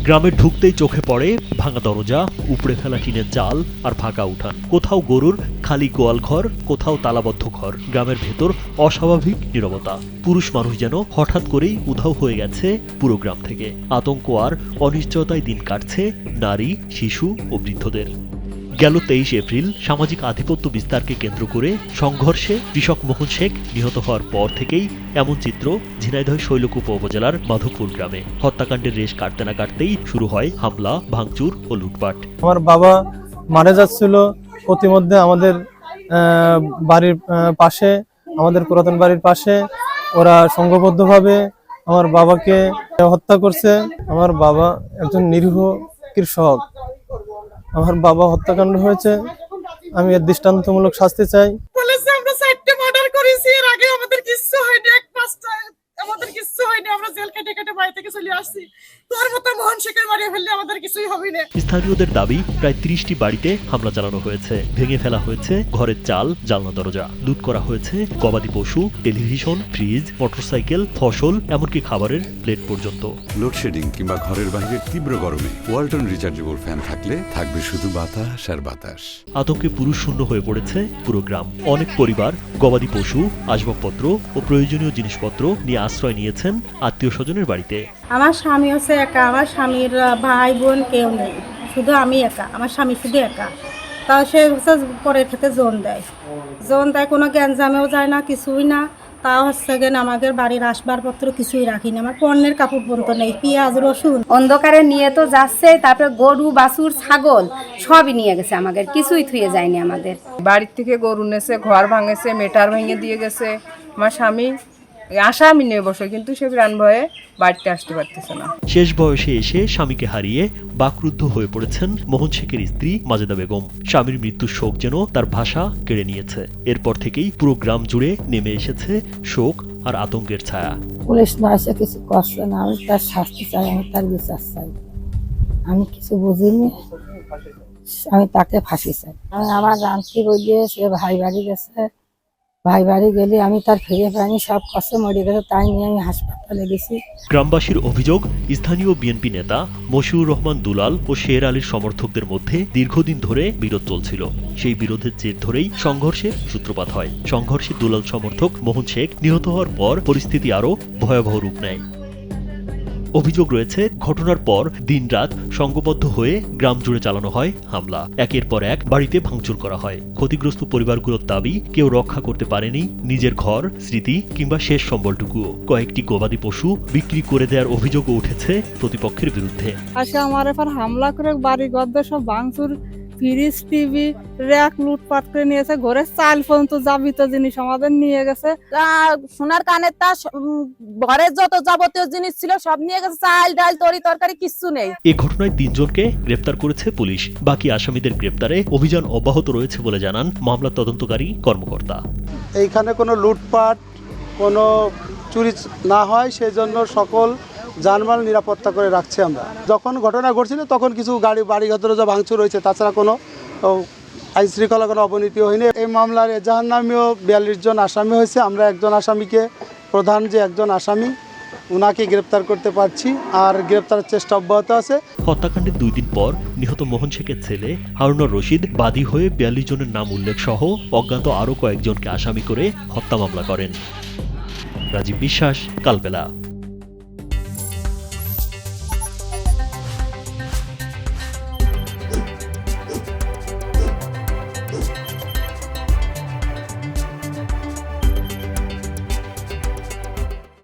গ্রামে ঢুকতেই চোখে পড়ে ভাঙা দরজা, উপড়ে ফেলা টিনের চাল আর ফাঁকা উঠান। কোথাও গরুর খালি গোয়াল ঘর, কোথাও তালাবদ্ধ ঘর। গ্রামের ভেতর অস্বাভাবিক নীরবতা। পুরুষ মানুষ যেন হঠাৎ করেই উধাও হয়ে গেছে পুরো গ্রাম থেকে। আতঙ্ক আর অনিশ্চয়তায় দিন কাটছে নারী, শিশু ও বৃদ্ধদের। গেল 23 এপ্রিল সামাজিক আধিপত্য বিস্তারকে কেন্দ্র করে সংঘর্ষে কৃষক মোহন শেখ নিহত হওয়ার পর থেকেই এমন চিত্র ঝিনাইদহ শৈলকুপা উপজেলার মাধবপুর গ্রামে। হত্যাকাণ্ডের রেশ কাটতে না কাটতেই শুরু হয় হামলা, ভাঙচুর ও লুটপাট। আমার বাবা মারা যাচ্ছিল, প্রতিমধ্যে আমাদের বাড়ির পাশে, আমাদের পুরাতন বাড়ির পাশে ওরা সংঘবদ্ধভাবে আমার বাবাকে হত্যা করছে। আমার বাবা একজন নিরীহ কৃষক। আমার বাবা হত্যাকাণ্ড হয়েছে, আমি এর দৃষ্টান্তমূলক শাস্তি চাই। আমরা 4টে মার্ডার করেছি, এর আগে আমাদের কিচ্ছু হয়নি, আমাদের কিচ্ছু হয়নি, আমরা জেল কেটে কেটে বাড়ি থেকে চলে আসছি। তোর মতো মোহন শেখের মারিয়ে ফেললে আমাদের কিছুই হবে না। স্থানীয়দের দাবি, প্রায় 30টি বাড়িতে হামলা চালানো হয়েছে। ভেঙে ফেলা হয়েছে ঘরের চাল, জানলা দরজা। লুট করা হয়েছে গবাদি পশু, টেলিভিশন, ফ্রিজ, মোটরসাইকেল, ফসল, এমনকি খাবারের প্লেট পর্যন্ত। লোডশেডিং কিংবা ঘরের বাইরের তীব্র গরমে ওয়ালটন রিচার্জেবল ফ্যান থাকলে থাকবে শুধু বাতাস আর বাতাস। আতঙ্কে পুরুষ শূন্য হয়ে পড়েছে পুরো গ্রাম। অনেক পরিবার গবাদি পশু, আসবাবপত্র ও প্রয়োজনীয় জিনিসপত্র নিয়ে আশ্রয় নিয়েছেন আত্মীয় স্বজনের বাড়িতে। আমার স্বামী হচ্ছে একা, আমার স্বামীর ভাই বোন কেউ নেই, শুধু আমি একা। আমার স্বামী শুধু একা, তাও সে হচ্ছে পরের ক্ষেত্রে জোন দেয়, কোনো গ্যাঞ্জামেও যায় না, কিছুই না। তাও হচ্ছে গেন আমাদের বাড়ির আসবাবপত্র কিছুই রাখি না, আমার পণ্যের কাপড় পর্যন্ত নেই, পেঁয়াজ রসুন। অন্ধকারে নিয়ে তো যাচ্ছে, তারপরে গরু বাছুর ছাগল সবই নিয়ে গেছে, আমাদের কিছুই থুয়ে যায়নি। আমাদের বাড়ির থেকে গরু নেছে, ঘর ভাঙেছে, মেটার ভেঙে দিয়ে গেছে। আমার স্বামী আসামি নিয়ে বসে, কিন্তু সে প্রাণ ভয়ে বাড়িতে আসতে পারতেছে না। শেষ বয়সে এসে স্বামীকে হারিয়ে বাকরুদ্ধ হয়ে পড়েছেন মোহন শেখের স্ত্রী মাজেদা বেগম। স্বামীর মৃত্যুর শোক যেন তার ভাষা কেড়ে নিয়েছে। এরপর থেকেই পুরো গ্রাম জুড়ে নেমে এসেছে শোক আর আতঙ্কের ছায়া। পুলিশ না এসে কিছু করছে না, আমি তার শাস্তি চাই, আমি তার বিচার চাই। আমি কিছু বুঝিনি, আমি তাকে ফাঁসি চাই। আমি আমার রান্তি বলিয়ে সে ভাই বাড়ি গেছে, ভাই বাড়ি গেলে আমি তার ফিরে পাইনি, সব কষ্ট মরে গেছে, তাই নিয়ে আমি হাসপাতালে গেছি। গ্রামবাসীর অভিযোগ, স্থানীয় বিএনপি নেতা মশিউর রহমান দুলাল ও শের আলীর সমর্থকদের মধ্যে দীর্ঘদিন ধরে বিরোধ চলছিল। সেই বিরোধের জের ধরেই সংঘর্ষের সূত্রপাত হয়। সংঘর্ষে দুলাল সমর্থক মোহন শেখ নিহত হওয়ার পর পরিস্থিতি আরও ভয়াবহ রূপ নেয়। অভিযোগ রয়েছে, ঘটনার পর দিনরাত সংঘবদ্ধ হয়ে গ্রাম জুড়ে চালানো হয় হামলা। একের পর এক বাড়িতে ভাঙচুর করা হয়। ক্ষতিগ্রস্ত পরিবারগুলোর দাবি, কেউ রক্ষা করতে পারেনি নিজের ঘর, স্মৃতি কিংবা শেষ সম্বলটুকুও। কয়েকটি গবাদি পশু বিক্রি করে দেওয়ার অভিযোগও উঠেছে প্রতিপক্ষের বিরুদ্ধে। আসে আমার এবার হামলা করে বাড়ি ঘর সব ভাঙচুর, ফ্রিজ, টিভি, র্যাক লুটপাট করে নিয়েছে, ঘরের চাল পর্যন্ত যাবিত জিনিস আমাদের নিয়ে গেছে। সোনার কানের তা ঘরের যত যাবতীয় জিনিস ছিল সব নিয়ে গেছে, চাল ডাল তরি তরকারি কিচ্ছু নেই। এই ঘটনায় 3 জনকে গ্রেপ্তার করেছে পুলিশ। বাকি আসামিদের গ্রেপ্তারে অভিযান অব্যাহত রয়েছে বলে জানান মামলা তদন্তকারী কর্মকর্তা। এইখানে কোনো লুটপাট, কোনো চুরি না হয় সেজন্য সকল জানমাল নিরাপত্তা করে রাখছি আমরা। যখন ঘটনা ঘটছিল তখন কিছু বাড়িঘর যা ভাঙচুর হয়েছে, তাছাড়া কোনো আইন শৃঙ্খলা কোনো অবনতি হয়নি। এই মামলার এজাহার নামেও 42 জন আসামি হয়েছে। আমরা একজন আসামিকে, প্রধান যে একজন আসামি, উনাকে গ্রেপ্তার করতে পারছি, আর গ্রেপ্তারের চেষ্টা অব্যাহত আছে। হত্যাকাণ্ডের 2 দিন পর নিহত মোহন শেখের ছেলে হারুনুর রশিদ বাদী হয়ে 42 জনের নাম উল্লেখ সহ অজ্ঞাত আরও কয়েকজনকে আসামি করে হত্যা মামলা করেন। রাজীব বিশ্বাস, কালবেলা।